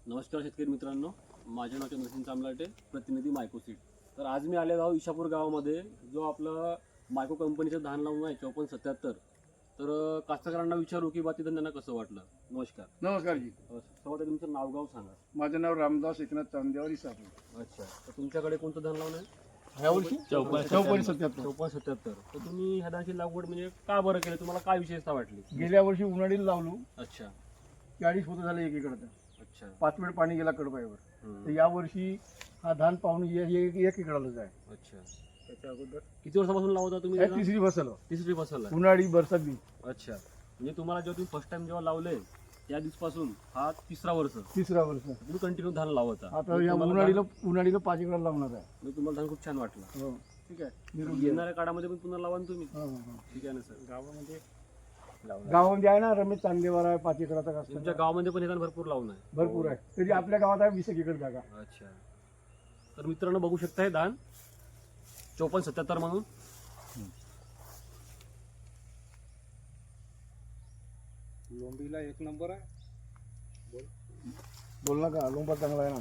नमस्कार शेतकरी मित्रांनो, माझे नाव चंद्रसिंग चामलाटे, प्रतिनिधी मायको सीड. तर आज मी आले आहोत इशापूर गावामध्ये, जो आपला मायको कंपनीचं धान लावून आहे 5477. तर कास्तकारांना विचारू की बा तिथं त्यांना कसं वाटलं. नमस्कार. नमस्कार जी. सर्वात आधी तुमचं नाव गाव सांगा. माझं नाव रामदास एकनाथ चांदेवारी साहेब. अच्छा, तर तुमच्याकडे कोणतं धान लावून आहे? यावर्षी 5477. 5477. तर तुम्ही ह्या धानची लागवड म्हणजे का बरं केलं, तुम्हाला काय विशेषता वाटली? गेल्या वर्षी उन्हाळीला लावलो, अच्छा 40 पोतं झाले एक एकरचं. अच्छा. 5 वेळ पाणी गेला कडबाईवर. हम्म. तर यावर्षी हा धान पाहून एक एकरालाच आहे. अच्छा, त्याच्या अगोदर किती वर्षापासून लावता तुम्ही? हे तिसरी फसल तिसरी फसल आहे. उन्हाळी बरसात बी. अच्छा, म्हणजे तुम्हाला जेव्हा तुम्ही फर्स्ट टाइम जेव्हा लावले त्या दिवसापासून हा तिसरा वर्ष तिसरा वर्ष. तुम्ही कंटिन्यू धान लावत होता. आता या उन्हाळीला 5 एकराला लावणार आहे. म्हणजे तुम्हाला धान खूप छान वाटलं. हो. ठीक आहे. निरोगी आहे. येणाऱ्या काळामध्ये पण पुन्हा लावा ना तुम्ही. हो, हो. ठीक आहे ना सर. गावामध्ये लावणार. गावामध्ये आहे ना रमेश चांदेवार आहे, 5 एकराचा तुमच्या कास्तकार. गावामध्ये पण हे धान भरपूर लावून आहे. भरपूर आहे. तरी आपल्या गावात आहे 20 एकर जागा. अच्छा, तर मित्रांनो बघू शकता हे धान 5477 म्हणून. लोंबीला एक नंबर आहे. बोल ना का लोंबा चांगला आहे ना.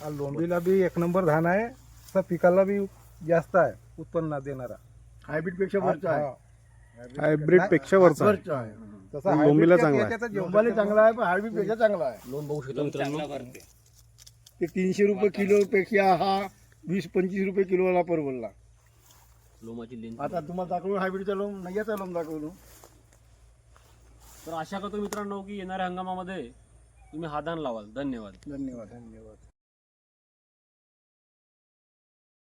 हा लोंबीला बी एक नंबर धान आहे. तसा पिकाला बी जास्त आहे उत्पन्न देणारा. हायब्रिड पेक्षा वरचा आहे. हायब्रिड पेक्षा वरचा आहे. वरचा आहे. तसा लोंबीला लोंबीला चांगला आहे. चांगला आहे. लोंबाला चांगला आहे पण हायब्रिड पेक्षा चांगला आहे. लोन बघू शकता मित्रांनो. ते 300 रुपये किलो पेक्षा हा 20-25 रुपये किलोला परवडला. लोमाची लेंथ. आता तुम्हाला दाखवून हायब्रिडचा लोम नाही याचा लोम दाखवलो. तर आशा करतो मित्रांनो की येणाऱ्या हंगामामध्ये तुम्ही हा धान लावाल. धन्यवाद. धन्यवाद.